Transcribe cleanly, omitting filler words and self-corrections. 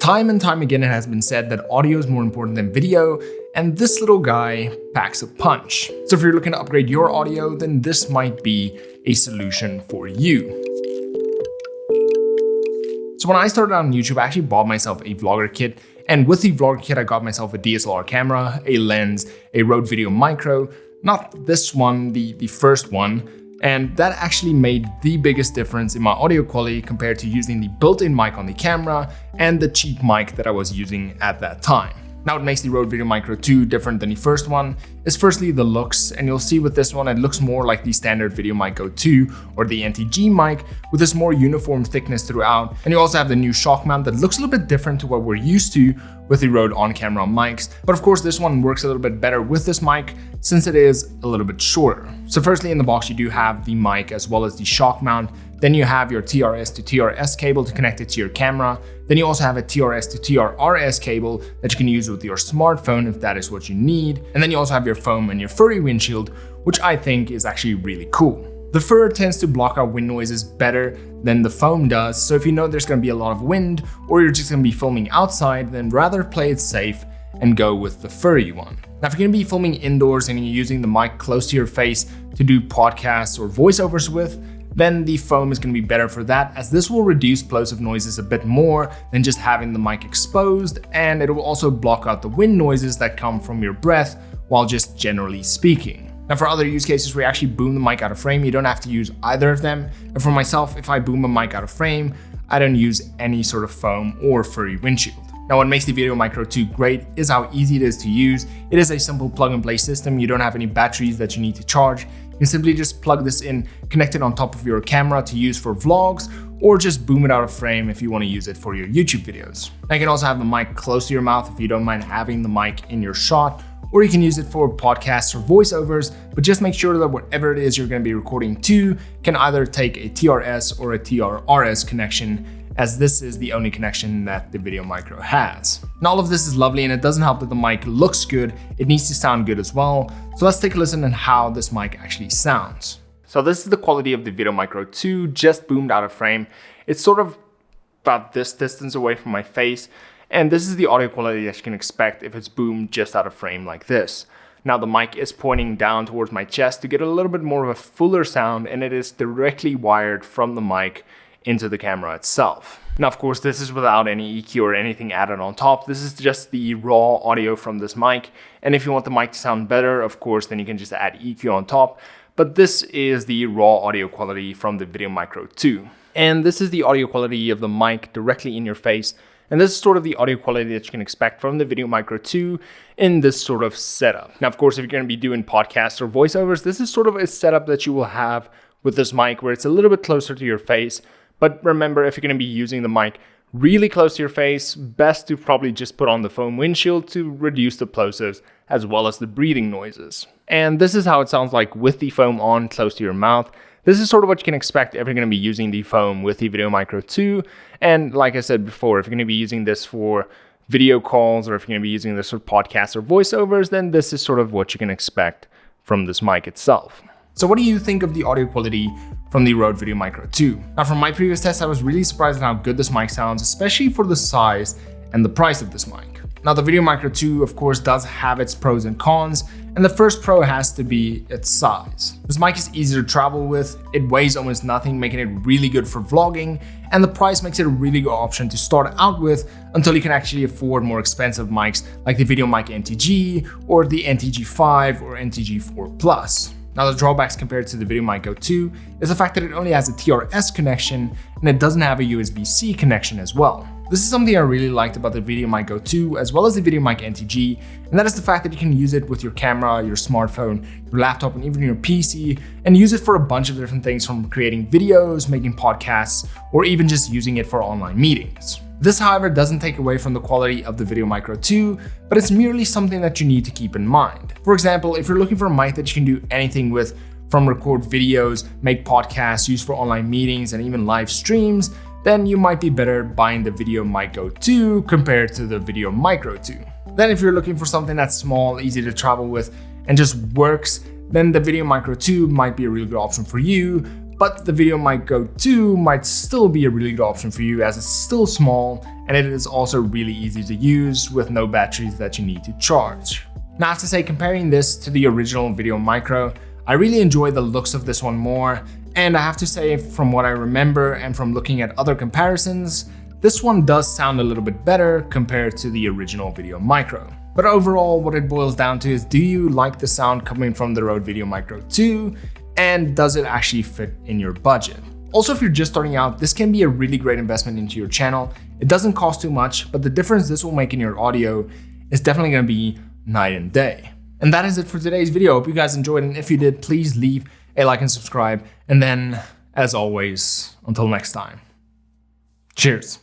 Time and time again, it has been said that audio is more important than video, and this little guy packs a punch. So if you're looking to upgrade your audio, then this might be a solution for you. So when I started out on YouTube, I actually bought myself a vlogger kit, and with the vlogger kit, I got myself a DSLR camera, a lens, a Rode VideoMicro, not this one, the first one, and that actually made the biggest difference in my audio quality compared to using the built-in mic on the camera and the cheap mic that I was using at that time. Now, what makes the Rode VideoMicro II different than the first one is firstly the looks, and you'll see with this one it looks more like the standard VideoMic GO II or the NTG mic with this more uniform thickness throughout. And you also have the new shock mount that looks a little bit different to what we're used to with the Rode on-camera mics. But of course, this one works a little bit better with this mic since it is a little bit shorter. So firstly, in the box, you do have the mic as well as the shock mount. Then you have your TRS to TRS cable to connect it to your camera. Then you also have a TRS to TRRS cable that you can use with your smartphone if that is what you need. And then you also have your foam and your furry windshield, which I think is actually really cool. The fur tends to block out wind noises better than the foam does. So if you know there's going to be a lot of wind or you're just going to be filming outside, then rather play it safe and go with the furry one. Now, if you're going to be filming indoors and you're using the mic close to your face to do podcasts or voiceovers with, then the foam is going to be better for that, as this will reduce plosive noises a bit more than just having the mic exposed, and it will also block out the wind noises that come from your breath while just generally speaking. Now, for other use cases where you actually boom the mic out of frame, you don't have to use either of them. And for myself, if I boom a mic out of frame, I don't use any sort of foam or furry windshield. Now, what makes the VideoMicro II great is how easy it is to use. It is a simple plug-and-play system. You don't have any batteries that you need to charge. You can simply just plug this in, connect it on top of your camera to use for vlogs, or just boom it out of frame if you want to use it for your YouTube videos. Now, you can also have the mic close to your mouth if you don't mind having the mic in your shot, or you can use it for podcasts or voiceovers, but just make sure that whatever it is you're going to be recording to can either take a TRS or a TRRS connection, as this is the only connection that the VideoMicro has. Now, all of this is lovely, and it doesn't help that the mic looks good, it needs to sound good as well. So let's take a listen on how this mic actually sounds. So this is the quality of the VideoMicro II just boomed out of frame. It's sort of about this distance away from my face, and this is the audio quality that you can expect if it's boomed just out of frame like this. Now, the mic is pointing down towards my chest to get a little bit more of a fuller sound, and it is directly wired from the mic into the camera itself. Now, of course, this is without any EQ or anything added on top. This is just the raw audio from this mic. And if you want the mic to sound better, of course, then you can just add EQ on top. But this is the raw audio quality from the VideoMicro II. And this is the audio quality of the mic directly in your face. And this is sort of the audio quality that you can expect from the VideoMicro II in this sort of setup. Now, of course, if you're going to be doing podcasts or voiceovers, this is sort of a setup that you will have with this mic where it's a little bit closer to your face. But remember, if you're going to be using the mic really close to your face, best to probably just put on the foam windshield to reduce the plosives as well as the breathing noises. And this is how it sounds like with the foam on close to your mouth. This is sort of what you can expect if you're going to be using the foam with the VideoMicro II. And like I said before, if you're going to be using this for video calls or if you're going to be using this for podcasts or voiceovers, then this is sort of what you can expect from this mic itself. So what do you think of the audio quality from the Rode VideoMicro II? Now, from my previous test, I was really surprised at how good this mic sounds, especially for the size and the price of this mic. Now, the VideoMicro II, of course, does have its pros and cons, and the first pro has to be its size. This mic is easy to travel with, it weighs almost nothing, making it really good for vlogging, and the price makes it a really good option to start out with until you can actually afford more expensive mics like the VideoMic NTG or the NTG5 or NTG4 Plus. Now, the drawbacks compared to the VideoMic GO II is the fact that it only has a TRS connection and it doesn't have a USB-C connection as well. This is something I really liked about the VideoMic GO II as well as the VideoMic NTG, and that is the fact that you can use it with your camera, your smartphone, your laptop, and even your PC, and use it for a bunch of different things from creating videos, making podcasts, or even just using it for online meetings. This, however, doesn't take away from the quality of the VideoMicro II, but it's merely something that you need to keep in mind. For example, if you're looking for a mic that you can do anything with, from record videos, make podcasts, use for online meetings, and even live streams, then you might be better buying the VideoMic GO II compared to the VideoMicro II. Then if you're looking for something that's small, easy to travel with, and just works, then the VideoMicro II might be a really good option for you. But the VideoMic GO II might still be a really good option for you as it's still small and it is also really easy to use with no batteries that you need to charge. Now I have to say, comparing this to the original VideoMicro, I really enjoy the looks of this one more, and I have to say, from what I remember and from looking at other comparisons, this one does sound a little bit better compared to the original VideoMicro. But overall, what it boils down to is, do you like the sound coming from the Rode VideoMicro II? And does it actually fit in your budget? Also, if you're just starting out, this can be a really great investment into your channel. It doesn't cost too much, but the difference this will make in your audio is definitely gonna be night and day. And that is it for today's video. Hope you guys enjoyed, and if you did, please leave a like and subscribe. And then, as always, until next time, cheers.